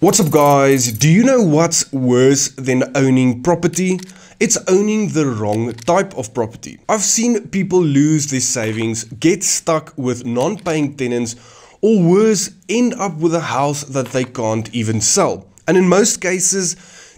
What's up guys, do you know what's worse than owning property? It's owning the wrong type of property. I've seen people lose their savings, get stuck with non-paying tenants, or worse, end up with a house that they can't even sell. And in most cases,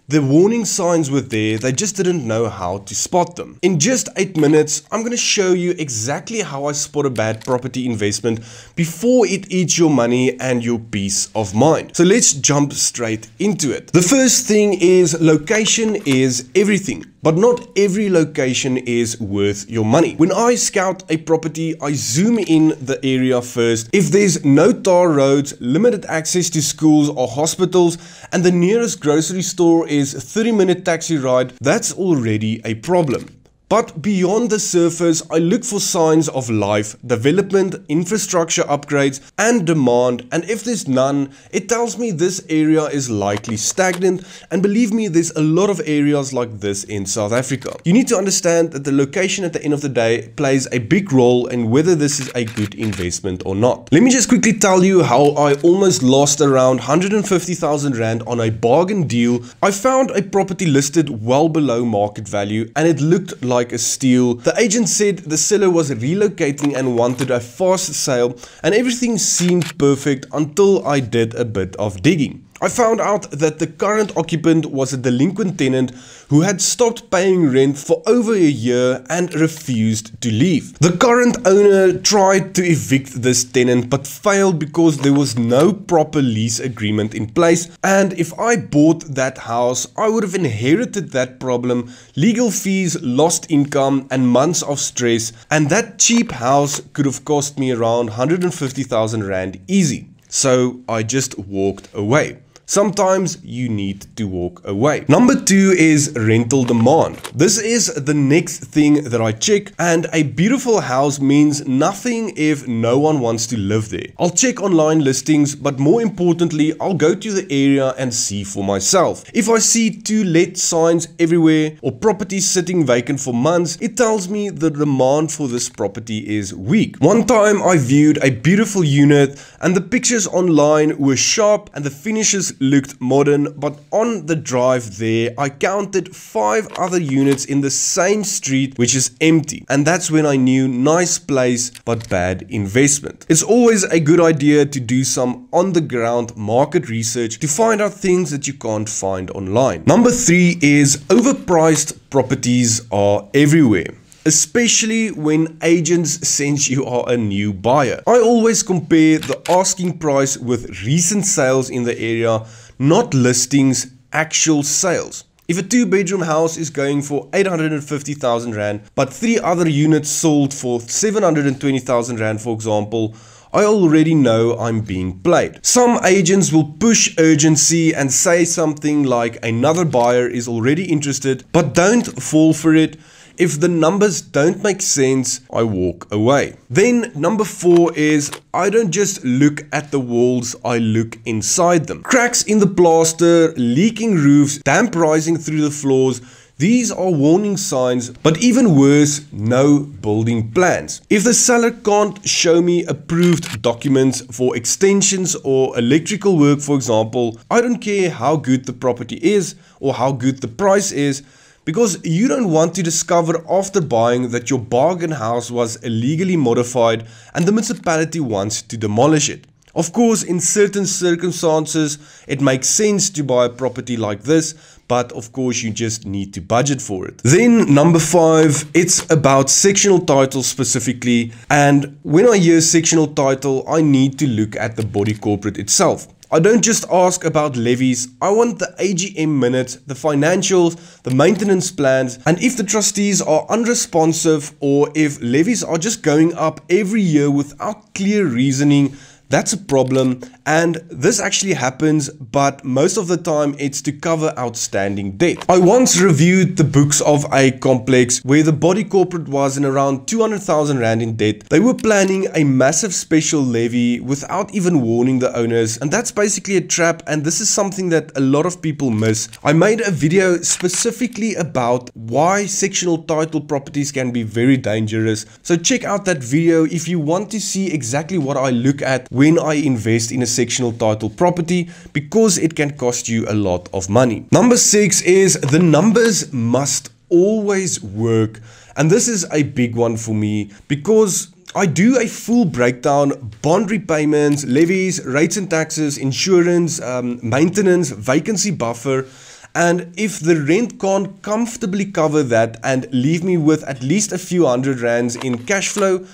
the warning signs were there, they just didn't know how to spot them. In just 8 minutes, I'm going to show you exactly how I spot a bad property investment before it eats your money and your peace of mind. So let's jump straight into it. The first thing is location is everything. But not every location is worth your money. When I scout a property, I zoom in the area first. If there's no tar roads, limited access to schools or hospitals, and the nearest grocery store is a 30-minute taxi ride, that's already a problem. But beyond the surface, I look for signs of life, development, infrastructure upgrades, and demand. And if there's none, it tells me this area is likely stagnant. And believe me, there's a lot of areas like this in South Africa. You need to understand that the location at the end of the day plays a big role in whether this is a good investment or not. Let me just quickly tell you how I almost lost around 150,000 Rand on a bargain deal. I found a property listed well below market value and it looked like a steal. The agent said the seller was relocating and wanted a fast sale, and everything seemed perfect until I did a bit of digging. I found out that the current occupant was a delinquent tenant who had stopped paying rent for over a year and refused to leave. The current owner tried to evict this tenant but failed because there was no proper lease agreement in place, and if I bought that house, I would have inherited that problem, legal fees, lost income and months of stress, and that cheap house could have cost me around 150,000 Rand easy. So I just walked away. Sometimes you need to walk away. Number 2 is rental demand. This is the next thing that I check, and a beautiful house means nothing if no one wants to live there. I'll check online listings, but more importantly, I'll go to the area and see for myself. If I see to let signs everywhere or properties sitting vacant for months, it tells me the demand for this property is weak. One time I viewed a beautiful unit and the pictures online were sharp and the finishes looked modern, but on the drive there I counted 5 other units in the same street which is empty, and that's when I knew nice place but bad investment. It's always a good idea to do some on the ground market research to find out things that you can't find online. Number 3 is overpriced properties are everywhere, especially when agents sense you are a new buyer. I always compare the asking price with recent sales in the area, not listings, actual sales. If a 2-bedroom house is going for 850,000 Rand, but 3 other units sold for 720,000 Rand, for example, I already know I'm being played. Some agents will push urgency and say something like another buyer is already interested, but don't fall for it. If the numbers don't make sense, I walk away. Then number 4 is I don't just look at the walls, I look inside them. Cracks in the plaster, leaking roofs, damp rising through the floors. These are warning signs, but even worse, no building plans. If the seller can't show me approved documents for extensions or electrical work, for example, I don't care how good the property is or how good the price is, because you don't want to discover after buying that your bargain house was illegally modified and the municipality wants to demolish it. Of course, in certain circumstances, it makes sense to buy a property like this, but of course you just need to budget for it. Then number 5, it's about sectional title specifically, and when I hear sectional title, I need to look at the body corporate itself. I don't just ask about levies, I want the AGM minutes, the financials, the maintenance plans, and if the trustees are unresponsive or if levies are just going up every year without clear reasoning, that's a problem, and this actually happens, but most of the time it's to cover outstanding debt. I once reviewed the books of a complex where the body corporate was in around 200,000 Rand in debt. They were planning a massive special levy without even warning the owners, and that's basically a trap, and this is something that a lot of people miss. I made a video specifically about why sectional title properties can be very dangerous, so check out that video if you want to see exactly what I look at when I invest in a sectional title property because it can cost you a lot of money. Number 6 is the numbers must always work. And this is a big one for me because I do a full breakdown: bond repayments, levies, rates and taxes, insurance, maintenance, vacancy buffer. And if the rent can't comfortably cover that and leave me with at least a few $100 in cash flow,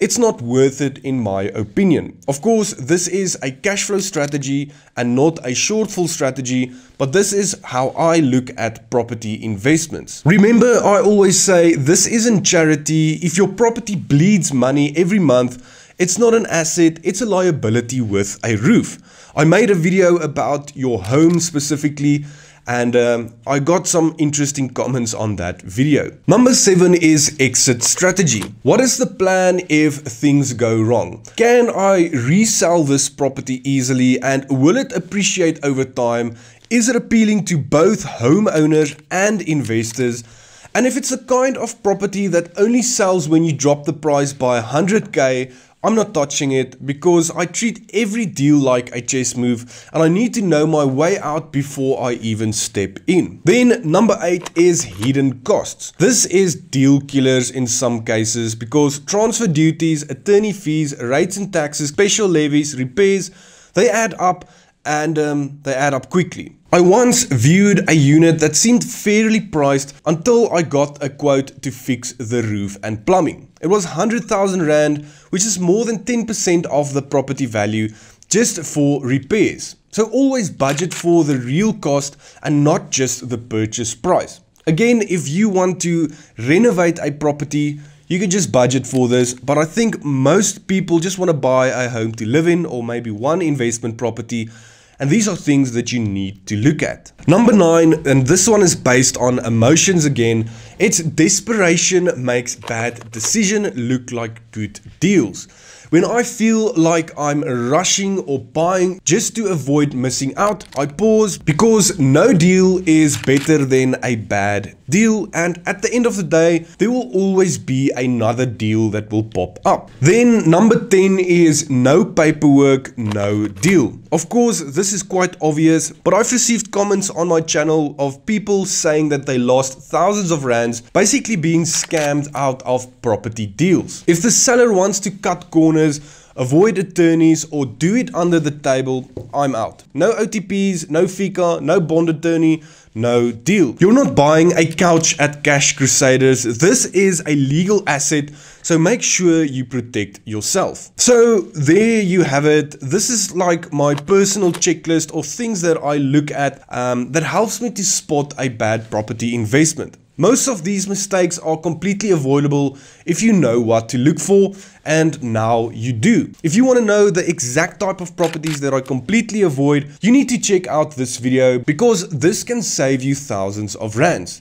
it's not worth it in my opinion. Of course, this is a cash flow strategy and not a shortfall strategy, but this is how I look at property investments. Remember, I always say this isn't charity. If your property bleeds money every month, it's not an asset, it's a liability with a roof. I made a video about your home specifically, and I got some interesting comments on that video. Number 7 is exit strategy. What is the plan if things go wrong? Can I resell this property easily, and will it appreciate over time? Is it appealing to both homeowners and investors? And if it's the kind of property that only sells when you drop the price by 100k, I'm not touching it because I treat every deal like a chess move and I need to know my way out before I even step in. Then number 8 is hidden costs. This is deal killers in some cases because transfer duties, attorney fees, rates and taxes, special levies, repairs, they add up, and they add up quickly. I once viewed a unit that seemed fairly priced until I got a quote to fix the roof and plumbing. It was 100,000 Rand, which is more than 10% of the property value just for repairs. So always budget for the real cost and not just the purchase price. Again, if you want to renovate a property, you can just budget for this, but I think most people just want to buy a home to live in or maybe one investment property. And these are things that you need to look at. Number 9, and this one is based on emotions again, it's desperation makes bad decisions look like good deals. When I feel like I'm rushing or buying just to avoid missing out, I pause because no deal is better than a bad deal, and at the end of the day, there will always be another deal that will pop up. Then number 10 is no paperwork, no deal. Of course, this is quite obvious, but I've received comments on my channel of people saying that they lost thousands of rands basically being scammed out of property deals. If the seller wants to cut corners, avoid attorneys, or do it under the table, I'm out. No OTPs, no FICA, no bond attorney, no deal. You're not buying a couch at Cash Crusaders. This is a legal asset, so make sure you protect yourself. So there you have it. This is like my personal checklist of things that I look at that helps me to spot a bad property investment. Most of these mistakes are completely avoidable if you know what to look for, and now you do. If you want to know the exact type of properties that I completely avoid, you need to check out this video because this can save you thousands of rands.